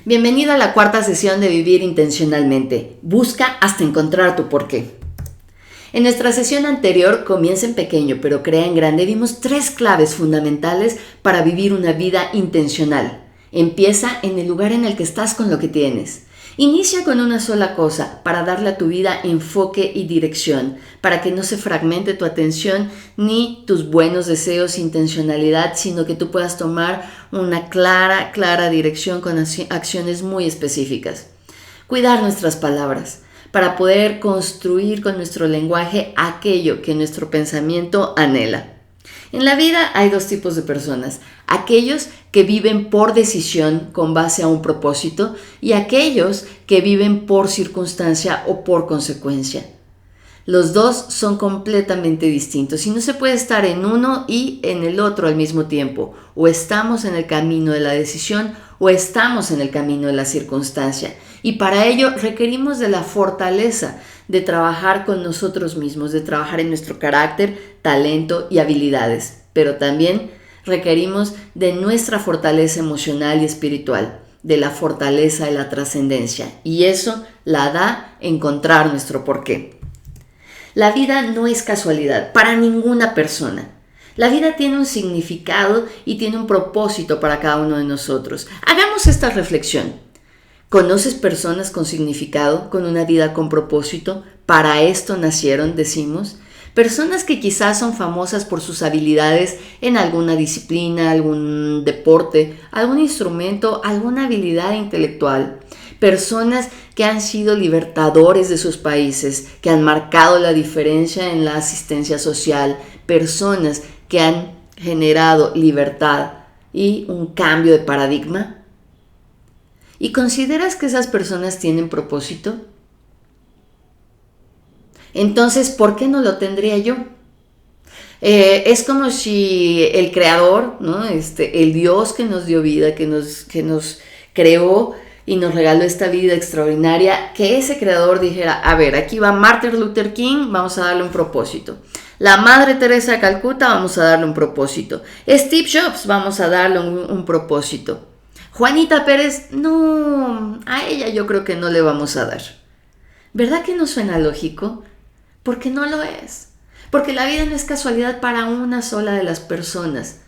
Bienvenido a la cuarta sesión de Vivir Intencionalmente. Busca hasta encontrar tu porqué. En nuestra sesión anterior, Comienza en pequeño pero crea en grande, vimos 3 claves fundamentales para vivir una vida intencional. Empieza en el lugar en el que estás con lo que tienes. Inicia con una sola cosa para darle a tu vida enfoque y dirección, para que no se fragmente tu atención ni tus buenos deseos e intencionalidad, sino que tú puedas tomar una clara dirección con acciones muy específicas. Cuidar nuestras palabras para poder construir con nuestro lenguaje aquello que nuestro pensamiento anhela. En la vida hay 2 tipos de personas, aquellos que viven por decisión con base a un propósito y aquellos que viven por circunstancia o por consecuencia. Los 2 son completamente distintos y no se puede estar en uno y en el otro al mismo tiempo. O estamos en el camino de la decisión o estamos en el camino de la circunstancia. Y para ello requerimos de la fortaleza de trabajar con nosotros mismos, de trabajar en nuestro carácter, talento y habilidades. Pero también requerimos de nuestra fortaleza emocional y espiritual, de la fortaleza de la trascendencia. Y eso la da encontrar nuestro porqué. La vida no es casualidad para ninguna persona. La vida tiene un significado y tiene un propósito para cada uno de nosotros. Hagamos esta reflexión. ¿Conoces personas con significado, con una vida con propósito? Para esto nacieron, decimos. Personas que quizás son famosas por sus habilidades en alguna disciplina, algún deporte, algún instrumento, alguna habilidad intelectual. Personas que han sido libertadores de sus países, que han marcado la diferencia en la asistencia social. Personas que han generado libertad y un cambio de paradigma. ¿Y consideras que esas personas tienen propósito? Entonces, ¿por qué no lo tendría yo? Es como si el creador, ¿no? El Dios que nos dio vida, que nos creó y nos regaló esta vida extraordinaria, que ese creador dijera, a ver, aquí va Martin Luther King, vamos a darle un propósito. La Madre Teresa de Calcuta, vamos a darle un propósito. Steve Jobs, vamos a darle un propósito. Juanita Pérez, no, a ella yo creo que no le vamos a dar. ¿Verdad que no suena lógico? Porque no lo es. Porque la vida no es casualidad para una sola de las personas.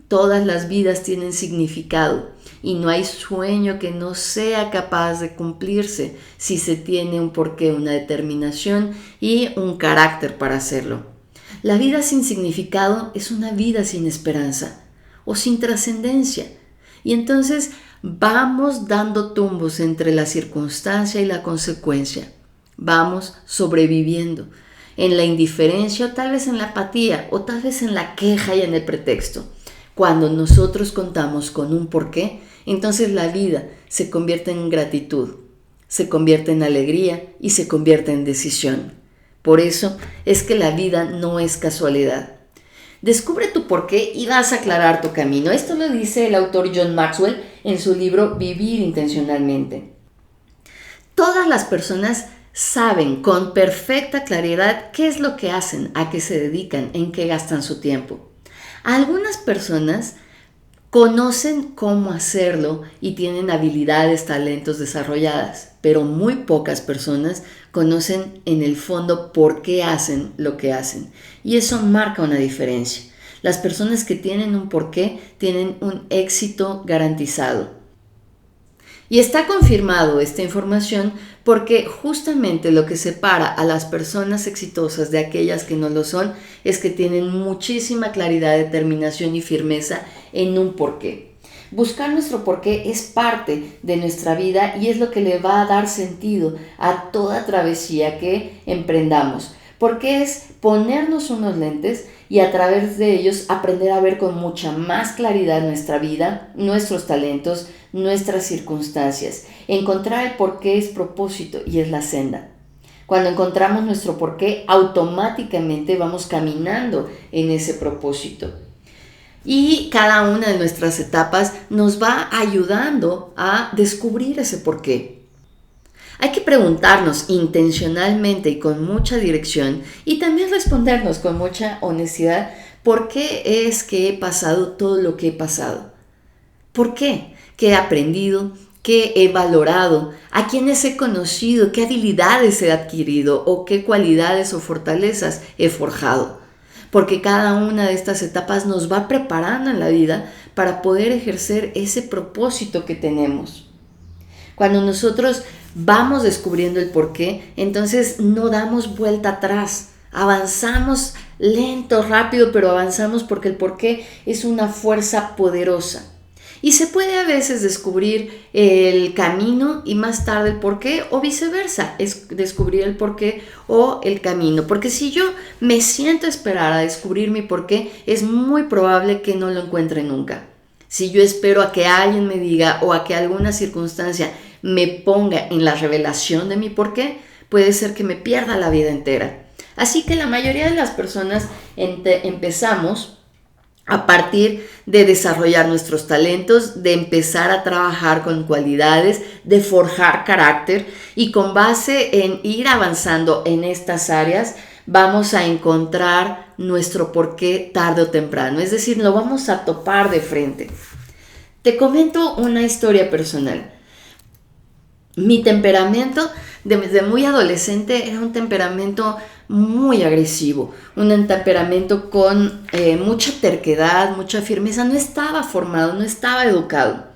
Todas las vidas tienen significado y no hay sueño que no sea capaz de cumplirse si se tiene un porqué, una determinación y un carácter para hacerlo. La vida sin significado es una vida sin esperanza o sin trascendencia. Y entonces vamos dando tumbos entre la circunstancia y la consecuencia. Vamos sobreviviendo en la indiferencia o tal vez en la apatía o tal vez en la queja y en el pretexto. Cuando nosotros contamos con un porqué, entonces la vida se convierte en gratitud, se convierte en alegría y se convierte en decisión. Por eso es que la vida no es casualidad. Descubre tu porqué y vas a aclarar tu camino. Esto lo dice el autor John Maxwell en su libro Vivir Intencionalmente. Todas las personas saben con perfecta claridad qué es lo que hacen, a qué se dedican, en qué gastan su tiempo. Algunas personas conocen cómo hacerlo y tienen habilidades, talentos desarrolladas, pero muy pocas personas conocen en el fondo por qué hacen lo que hacen. Y eso marca una diferencia. Las personas que tienen un porqué tienen un éxito garantizado. Y está confirmado esta información porque justamente lo que separa a las personas exitosas de aquellas que no lo son es que tienen muchísima claridad, determinación y firmeza en un porqué. Buscar nuestro porqué es parte de nuestra vida y es lo que le va a dar sentido a toda travesía que emprendamos. Porque es ponernos unos lentes y a través de ellos aprender a ver con mucha más claridad nuestra vida, nuestros talentos, nuestras circunstancias. Encontrar el porqué es propósito y es la senda. Cuando encontramos nuestro porqué, automáticamente vamos caminando en ese propósito. Y cada una de nuestras etapas nos va ayudando a descubrir ese porqué. Hay que preguntarnos intencionalmente y con mucha dirección y también respondernos con mucha honestidad por qué es que he pasado todo lo que he pasado. ¿Por qué? ¿Qué he aprendido? qué he valorado, a quiénes he conocido, qué habilidades he adquirido o qué cualidades o fortalezas he forjado. Porque cada una de estas etapas nos va preparando en la vida para poder ejercer ese propósito que tenemos. Cuando nosotros vamos descubriendo el porqué, entonces no damos vuelta atrás. Avanzamos lento, rápido, pero avanzamos porque el porqué es una fuerza poderosa. Y se puede a veces descubrir el camino y más tarde el porqué, o viceversa, es descubrir el porqué o el camino. Porque si yo me siento a esperar a descubrir mi porqué, es muy probable que no lo encuentre nunca. Si yo espero a que alguien me diga o a que alguna circunstancia me ponga en la revelación de mi porqué, puede ser que me pierda la vida entera. Así que la mayoría de las personas empezamos a partir de desarrollar nuestros talentos, de empezar a trabajar con cualidades, de forjar carácter, y con base en ir avanzando en estas áreas vamos a encontrar nuestro porqué tarde o temprano, es decir, lo vamos a topar de frente. Te comento una historia personal. Mi temperamento desde muy adolescente era un temperamento muy agresivo, un temperamento con mucha terquedad, mucha firmeza. No estaba formado, no estaba educado.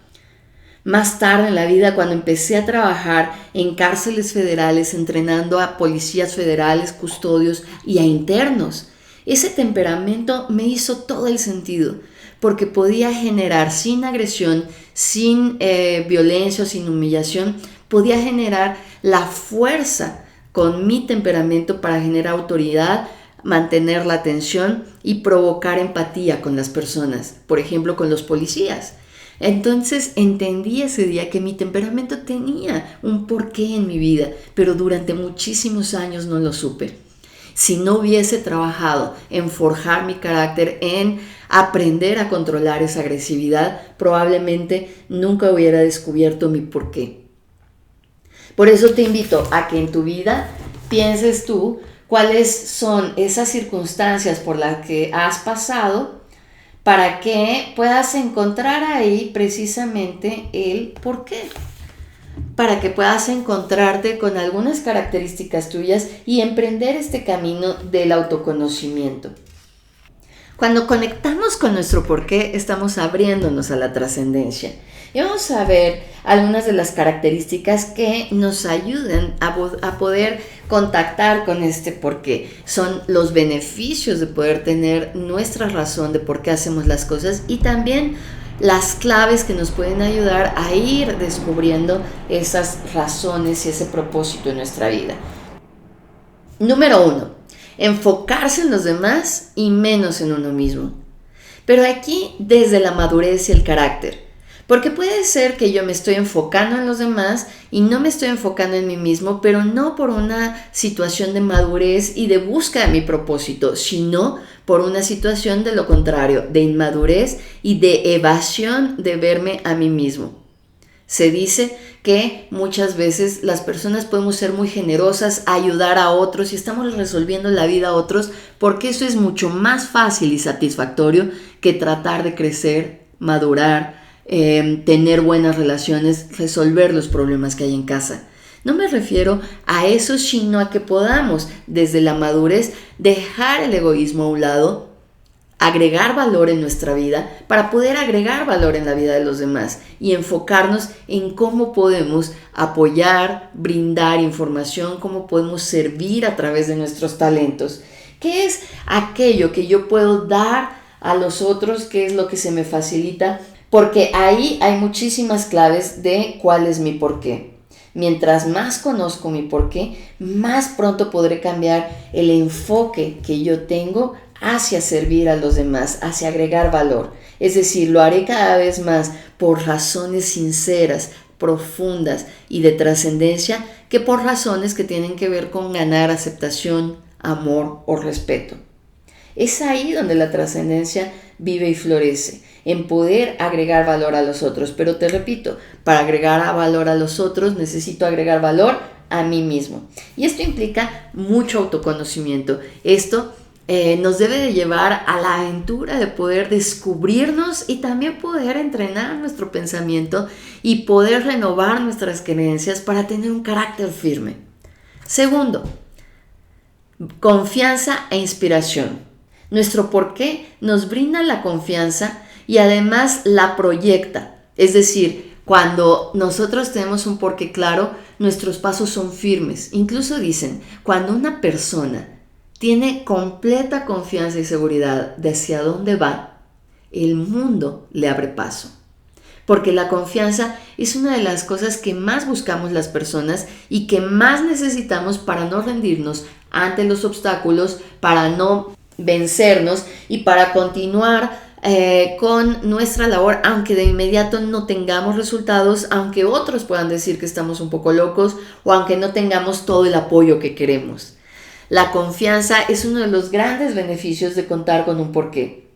Más tarde en la vida, cuando empecé a trabajar en cárceles federales, entrenando a policías federales, custodios y a internos, ese temperamento me hizo todo el sentido, porque podía generar sin agresión, sin violencia o sin humillación, podía generar la fuerza con mi temperamento para generar autoridad, mantener la atención y provocar empatía con las personas, por ejemplo con los policías. Entonces entendí ese día que mi temperamento tenía un porqué en mi vida, pero durante muchísimos años no lo supe. Si no hubiese trabajado en forjar mi carácter, en aprender a controlar esa agresividad, probablemente nunca hubiera descubierto mi porqué. Por eso te invito a que en tu vida pienses tú cuáles son esas circunstancias por las que has pasado para que puedas encontrar ahí precisamente el porqué. Para que puedas encontrarte con algunas características tuyas y emprender este camino del autoconocimiento. Cuando conectamos con nuestro porqué, estamos abriéndonos a la trascendencia. Y vamos a ver algunas de las características que nos ayudan a poder contactar con este porqué. Son los beneficios de poder tener nuestra razón de por qué hacemos las cosas y también las claves que nos pueden ayudar a ir descubriendo esas razones y ese propósito en nuestra vida. Número 1. Enfocarse en los demás y menos en uno mismo. Pero aquí desde la madurez y el carácter. Porque puede ser que yo me estoy enfocando en los demás y no me estoy enfocando en mí mismo, pero no por una situación de madurez y de búsqueda de mi propósito, sino por una situación de lo contrario, de inmadurez y de evasión de verme a mí mismo. Se dice que muchas veces las personas podemos ser muy generosas, ayudar a otros y estamos resolviendo la vida a otros porque eso es mucho más fácil y satisfactorio que tratar de crecer, madurar, tener buenas relaciones, resolver los problemas que hay en casa. No me refiero a eso, sino a que podamos, desde la madurez, dejar el egoísmo a un lado, agregar valor en nuestra vida para poder agregar valor en la vida de los demás y enfocarnos en cómo podemos apoyar, brindar información, cómo podemos servir a través de nuestros talentos. ¿Qué es aquello que yo puedo dar a los otros? ¿Qué es lo que se me facilita? Porque ahí hay muchísimas claves de cuál es mi porqué. Mientras más conozco mi porqué, más pronto podré cambiar el enfoque que yo tengo hacia servir a los demás, hacia agregar valor. Es decir, lo haré cada vez más por razones sinceras, profundas y de trascendencia que por razones que tienen que ver con ganar aceptación, amor o respeto. Es ahí donde la trascendencia vive y florece, en poder agregar valor a los otros. Pero te repito, para agregar valor a los otros necesito agregar valor a mí mismo. Y esto implica mucho autoconocimiento. Esto nos debe de llevar a la aventura de poder descubrirnos y también poder entrenar nuestro pensamiento y poder renovar nuestras creencias para tener un carácter firme. Segundo, confianza e inspiración. Nuestro porqué nos brinda la confianza y además la proyecta. Es decir, cuando nosotros tenemos un porqué claro, nuestros pasos son firmes. Incluso dicen, cuando una persona tiene completa confianza y seguridad de hacia dónde va, el mundo le abre paso. Porque la confianza es una de las cosas que más buscamos las personas y que más necesitamos para no rendirnos ante los obstáculos, para no vencernos y para continuar con nuestra labor, aunque de inmediato no tengamos resultados, aunque otros puedan decir que estamos un poco locos o aunque no tengamos todo el apoyo que queremos. La confianza es uno de los grandes beneficios de contar con un porqué,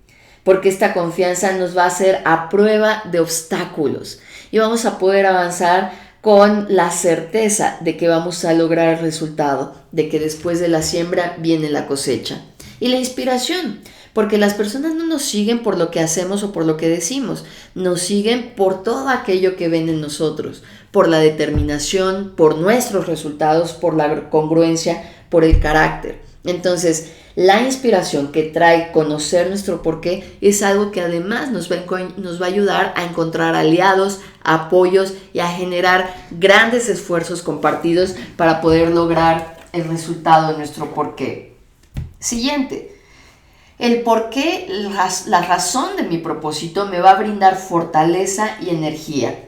porque esta confianza nos va a hacer a prueba de obstáculos y vamos a poder avanzar con la certeza de que vamos a lograr el resultado, de que después de la siembra viene la cosecha. Y la inspiración, porque las personas no nos siguen por lo que hacemos o por lo que decimos, nos siguen por todo aquello que ven en nosotros, por la determinación, por nuestros resultados, por la congruencia, por el carácter. Entonces, la inspiración que trae conocer nuestro porqué es algo que además nos va a ayudar a encontrar aliados, apoyos y a generar grandes esfuerzos compartidos para poder lograr el resultado de nuestro porqué. Siguiente, el porqué, la razón de mi propósito me va a brindar fortaleza y energía.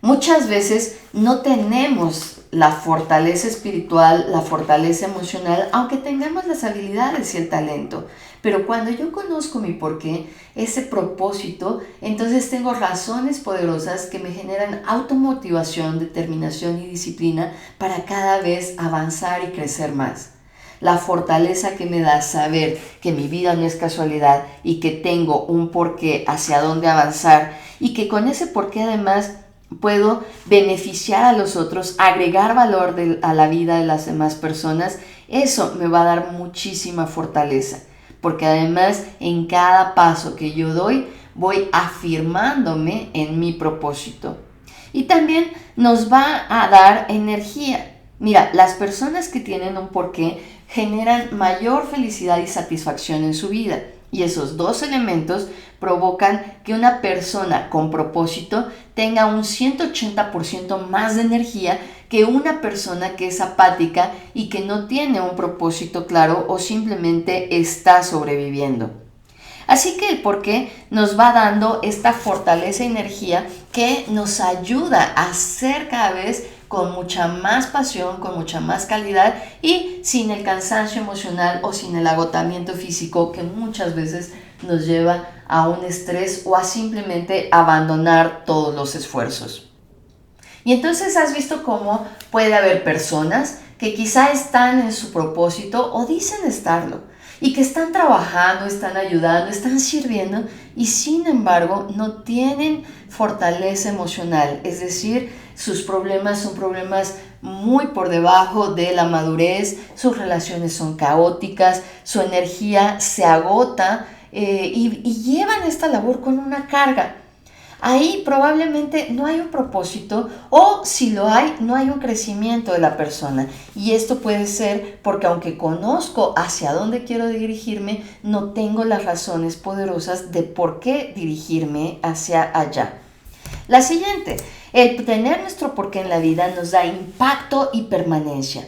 Muchas veces no tenemos la fortaleza espiritual, la fortaleza emocional, aunque tengamos las habilidades y el talento. Pero cuando yo conozco mi porqué, ese propósito, entonces tengo razones poderosas que me generan automotivación, determinación y disciplina para cada vez avanzar y crecer más. La fortaleza que me da saber que mi vida no es casualidad y que tengo un porqué hacia dónde avanzar y que con ese porqué además puedo beneficiar a los otros, agregar valor a la vida de las demás personas, eso me va a dar muchísima fortaleza, porque además en cada paso que yo doy voy afirmándome en mi propósito. Y también nos va a dar energía. Mira, las personas que tienen un porqué generan mayor felicidad y satisfacción en su vida. Y esos dos elementos provocan que una persona con propósito tenga un 180% más de energía que una persona que es apática y que no tiene un propósito claro o simplemente está sobreviviendo. Así que el porqué nos va dando esta fortaleza y energía que nos ayuda a ser cada vez con mucha más pasión, con mucha más calidad y sin el cansancio emocional o sin el agotamiento físico que muchas veces nos lleva a un estrés o a simplemente abandonar todos los esfuerzos. Y entonces has visto cómo puede haber personas que quizá están en su propósito o dicen estarlo y que están trabajando, están ayudando, están sirviendo y sin embargo no tienen fortaleza emocional, es decir, sus problemas son problemas muy por debajo de la madurez, sus relaciones son caóticas, su energía se agota y llevan esta labor con una carga. Ahí probablemente no hay un propósito o si lo hay, no hay un crecimiento de la persona. Y esto puede ser porque aunque conozco hacia dónde quiero dirigirme, no tengo las razones poderosas de por qué dirigirme hacia allá. La siguiente, el tener nuestro porqué en la vida nos da impacto y permanencia.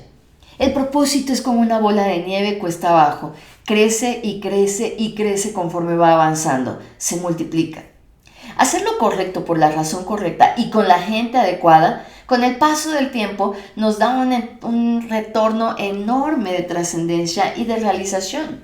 El propósito es como una bola de nieve cuesta abajo, crece y crece y crece conforme va avanzando, se multiplica. Hacer lo correcto por la razón correcta y con la gente adecuada, con el paso del tiempo nos da un retorno enorme de trascendencia y de realización.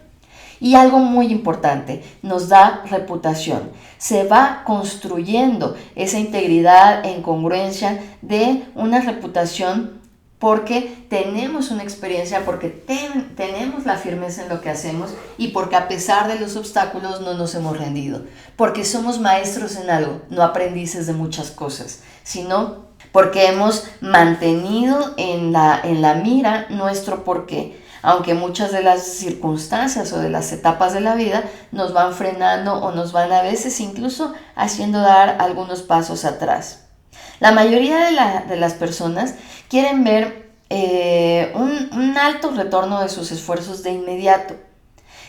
Y algo muy importante, nos da reputación. Se va construyendo esa integridad en congruencia de una reputación porque tenemos una experiencia, porque tenemos la firmeza en lo que hacemos y porque a pesar de los obstáculos no nos hemos rendido. Porque somos maestros en algo, no aprendices de muchas cosas, sino porque hemos mantenido en la mira nuestro porqué. aunque muchas de las circunstancias o de las etapas de la vida nos van frenando o nos van a veces incluso haciendo dar algunos pasos atrás. La mayoría de las personas quieren ver un alto retorno de sus esfuerzos de inmediato,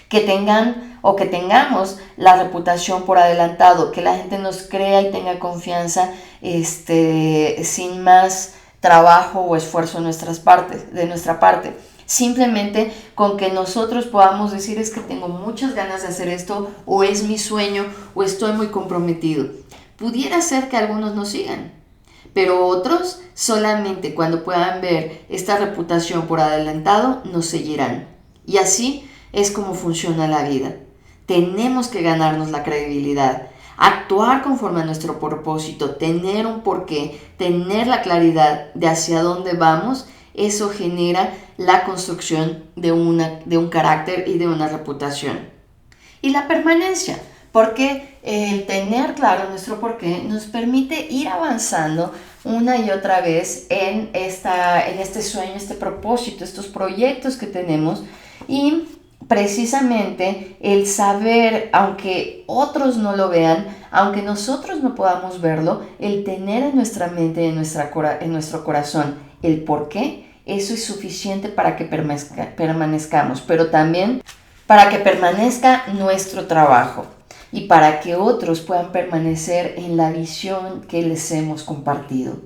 que tengan o que tengamos la reputación por adelantado, que la gente nos crea y tenga confianza sin más trabajo o esfuerzo de nuestra parte. Simplemente con que nosotros podamos decir es que tengo muchas ganas de hacer esto, o es mi sueño, o estoy muy comprometido. Pudiera ser que algunos nos sigan, pero otros solamente cuando puedan ver esta reputación por adelantado nos seguirán. Y así es como funciona la vida. Tenemos que ganarnos la credibilidad, actuar conforme a nuestro propósito, tener un porqué, tener la claridad de hacia dónde vamos. Eso genera la construcción de un carácter y de una reputación. Y la permanencia, porque el tener claro nuestro porqué nos permite ir avanzando una y otra vez en este sueño, este propósito, estos proyectos que tenemos. Y precisamente el saber, aunque otros no lo vean, aunque nosotros no podamos verlo, el tener en nuestra mente, en nuestro corazón, el por qué, eso es suficiente para que permanezcamos, pero también para que permanezca nuestro trabajo y para que otros puedan permanecer en la visión que les hemos compartido.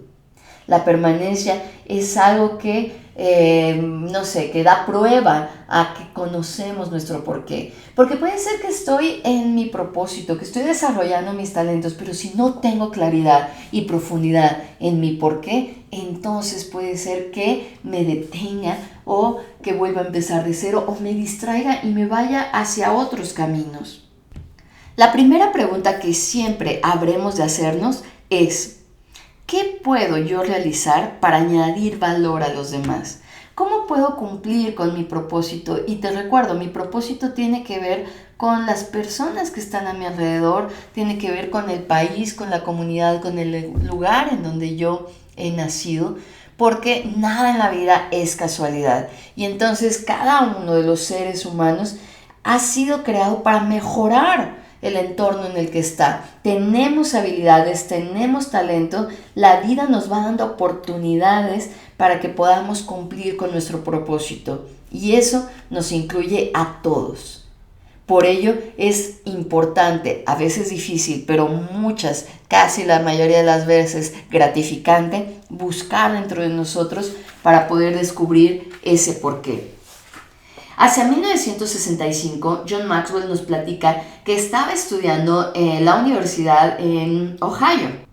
La permanencia es algo que que da prueba a que conocemos nuestro porqué. Porque puede ser que estoy en mi propósito, que estoy desarrollando mis talentos, pero si no tengo claridad y profundidad en mi porqué, entonces puede ser que me detenga o que vuelva a empezar de cero o me distraiga y me vaya hacia otros caminos. La primera pregunta que siempre habremos de hacernos es: ¿qué puedo yo realizar para añadir valor a los demás? ¿Cómo puedo cumplir con mi propósito? Y te recuerdo, mi propósito tiene que ver con las personas que están a mi alrededor, tiene que ver con el país, con la comunidad, con el lugar en donde yo he nacido, porque nada en la vida es casualidad. Y entonces cada uno de los seres humanos ha sido creado para mejorar el entorno en el que está. Tenemos habilidades, tenemos talento, la vida nos va dando oportunidades para que podamos cumplir con nuestro propósito, y eso nos incluye a todos. Por ello es importante, a veces difícil, pero casi la mayoría de las veces gratificante, buscar dentro de nosotros para poder descubrir ese porqué. Hacia 1965, John Maxwell nos platica que estaba estudiando en la universidad en Ohio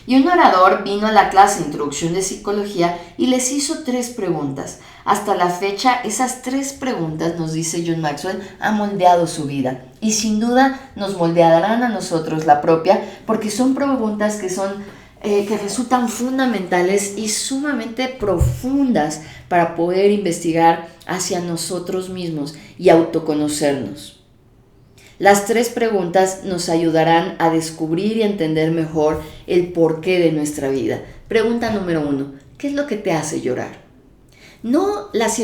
y un orador vino a la clase de introducción de psicología y les hizo 3 preguntas. Hasta la fecha, esas 3 preguntas, nos dice John Maxwell, han moldeado su vida y sin duda nos moldearán a nosotros la propia, porque son preguntas que resultan fundamentales y sumamente profundas para poder investigar hacia nosotros mismos y autoconocernos. Las 3 preguntas nos ayudarán a descubrir y entender mejor el porqué de nuestra vida. Pregunta número 1: ¿qué es lo que te hace llorar? No las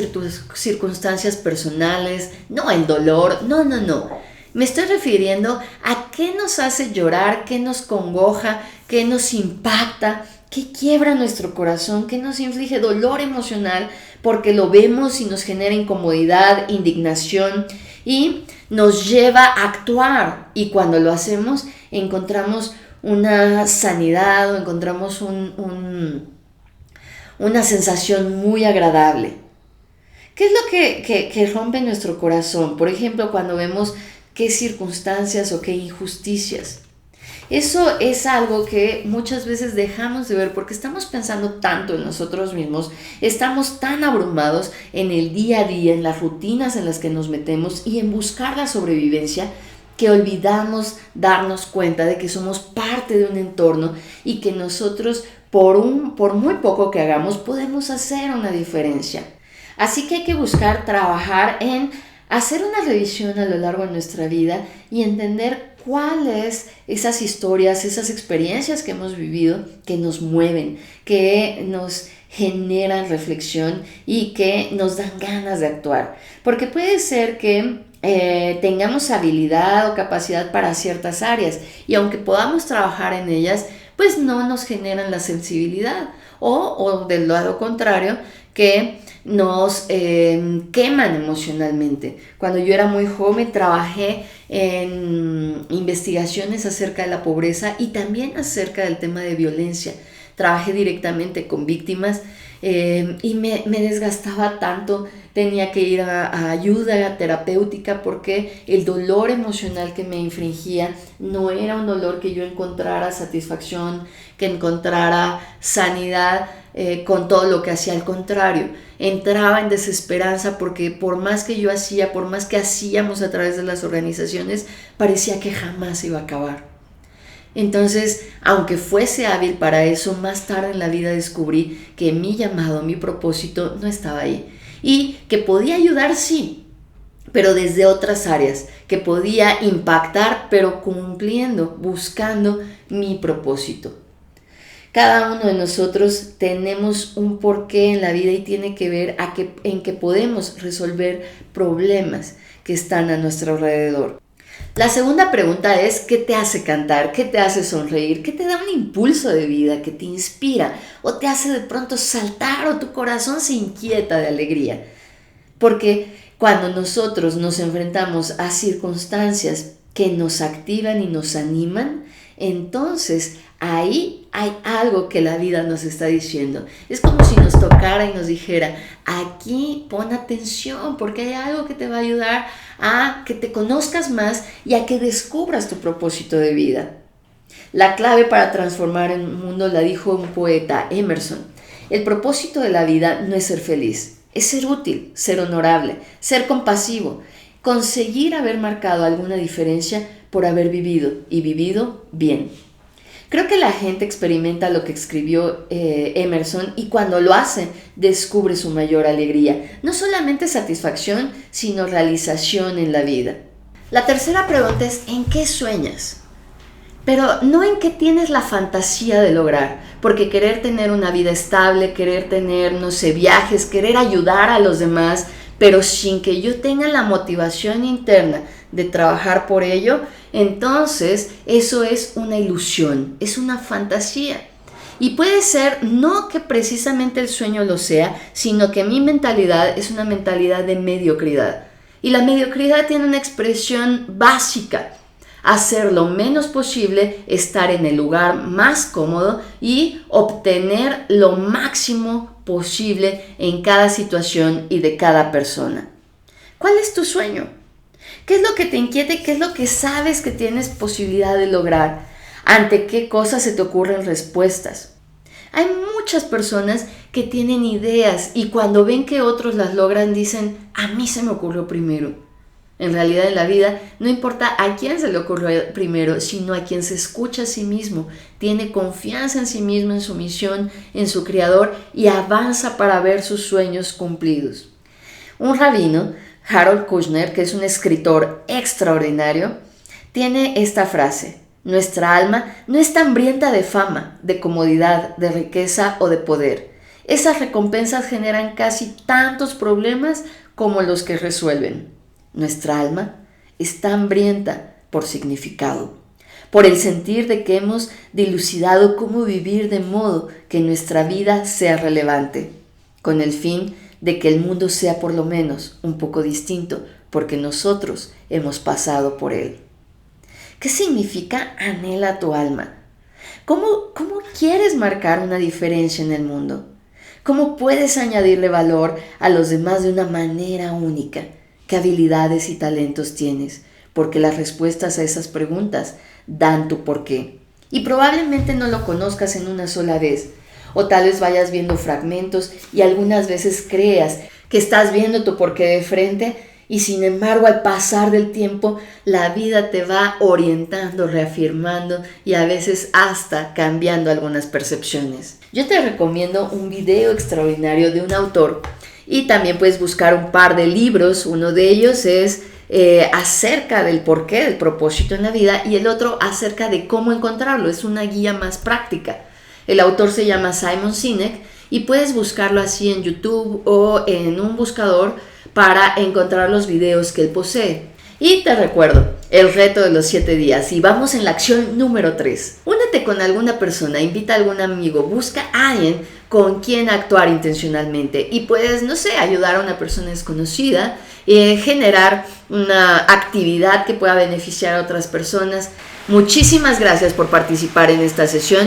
circunstancias personales, no el dolor, no. Me estoy refiriendo a qué nos hace llorar, qué nos congoja, qué nos impacta, qué quiebra nuestro corazón, qué nos inflige dolor emocional porque lo vemos y nos genera incomodidad, indignación y nos lleva a actuar. Y cuando lo hacemos encontramos una sanidad o encontramos una sensación muy agradable. ¿Qué es lo que rompe nuestro corazón? Por ejemplo, cuando vemos qué circunstancias o qué injusticias. Eso es algo que muchas veces dejamos de ver porque estamos pensando tanto en nosotros mismos, estamos tan abrumados en el día a día, en las rutinas en las que nos metemos y en buscar la sobrevivencia, que olvidamos darnos cuenta de que somos parte de un entorno y que nosotros, por muy poco que hagamos, podemos hacer una diferencia. Así que hay que buscar trabajar en hacer una revisión a lo largo de nuestra vida y entender cuáles esas historias, esas experiencias que hemos vivido que nos mueven, que nos generan reflexión y que nos dan ganas de actuar. Porque puede ser que tengamos habilidad o capacidad para ciertas áreas y aunque podamos trabajar en ellas, pues no nos generan la sensibilidad o del lado contrario, que nos queman emocionalmente. Cuando yo era muy joven trabajé en investigaciones acerca de la pobreza y también acerca del tema de violencia. Trabajé directamente con víctimas y me desgastaba tanto, tenía que ir a ayuda terapéutica porque el dolor emocional que me infringía no era un dolor que yo encontrara satisfacción, que encontrara sanidad con todo lo que hacía. Al contrario, entraba en desesperanza porque por más que yo hacía, por más que hacíamos a través de las organizaciones, parecía que jamás iba a acabar. Entonces, aunque fuese hábil para eso, más tarde en la vida descubrí que mi llamado, mi propósito no estaba ahí. Y que podía ayudar, sí, pero desde otras áreas, que podía impactar, pero cumpliendo, buscando mi propósito. Cada uno de nosotros tenemos un porqué en la vida y tiene que ver en que podemos resolver problemas que están a nuestro alrededor. La segunda pregunta es, ¿qué te hace cantar? ¿Qué te hace sonreír? ¿Qué te da un impulso de vida? ¿Qué te inspira? ¿O te hace de pronto saltar o tu corazón se inquieta de alegría? Porque cuando nosotros nos enfrentamos a circunstancias que nos activan y nos animan, entonces ahí hay algo que la vida nos está diciendo. Es como si nos tocara y nos dijera, aquí pon atención porque hay algo que te va a ayudar a que te conozcas más y a que descubras tu propósito de vida. La clave para transformar el mundo la dijo un poeta, Emerson. El propósito de la vida no es ser feliz, es ser útil, ser honorable, ser compasivo, conseguir haber marcado alguna diferencia por haber vivido y vivido bien. Creo que la gente experimenta lo que escribió Emerson y cuando lo hace descubre su mayor alegría. No solamente satisfacción, sino realización en la vida. La tercera pregunta es, ¿en qué sueñas? Pero no en qué tienes la fantasía de lograr, porque querer tener una vida estable, querer tener, no sé, viajes, querer ayudar a los demás, pero sin que yo tenga la motivación interna de trabajar por ello, entonces eso es una ilusión, es una fantasía. Y puede ser no que precisamente el sueño lo sea, sino que mi mentalidad es una mentalidad de mediocridad. Y la mediocridad tiene una expresión básica: hacer lo menos posible, estar en el lugar más cómodo y obtener lo máximo posible en cada situación y de cada persona. ¿Cuál es tu sueño? ¿Qué es lo que te inquieta y qué es lo que sabes que tienes posibilidad de lograr? ¿Ante qué cosas se te ocurren respuestas? Hay muchas personas que tienen ideas y cuando ven que otros las logran dicen, a mí se me ocurrió primero. En realidad en la vida no importa a quién se le ocurrió primero, sino a quien se escucha a sí mismo, tiene confianza en sí mismo, en su misión, en su creador y avanza para ver sus sueños cumplidos. Un rabino, Harold Kushner, que es un escritor extraordinario, tiene esta frase: nuestra alma no está hambrienta de fama, de comodidad, de riqueza o de poder. Esas recompensas generan casi tantos problemas como los que resuelven. Nuestra alma está hambrienta por significado, por el sentir de que hemos dilucidado cómo vivir de modo que nuestra vida sea relevante, con el fin de que el mundo sea por lo menos un poco distinto, porque nosotros hemos pasado por él. ¿Qué significa anhela tu alma? ¿Cómo quieres marcar una diferencia en el mundo? ¿Cómo puedes añadirle valor a los demás de una manera única? ¿Qué habilidades y talentos tienes? Porque las respuestas a esas preguntas dan tu porqué. Y probablemente no lo conozcas en una sola vez, o tal vez vayas viendo fragmentos y algunas veces creas que estás viendo tu porqué de frente y sin embargo al pasar del tiempo la vida te va orientando, reafirmando y a veces hasta cambiando algunas percepciones. Yo te recomiendo un video extraordinario de un autor y también puedes buscar un par de libros. Uno de ellos es acerca del porqué, del propósito en la vida, y el otro acerca de cómo encontrarlo. Es una guía más práctica. El autor se llama Simon Sinek y puedes buscarlo así en YouTube o en un buscador para encontrar los videos que él posee. Y te recuerdo, el reto de los 7 días, y vamos en la acción número 3. Únete con alguna persona, invita a algún amigo, busca a alguien con quien actuar intencionalmente y puedes, no sé, ayudar a una persona desconocida, generar una actividad que pueda beneficiar a otras personas. Muchísimas gracias por participar en esta sesión.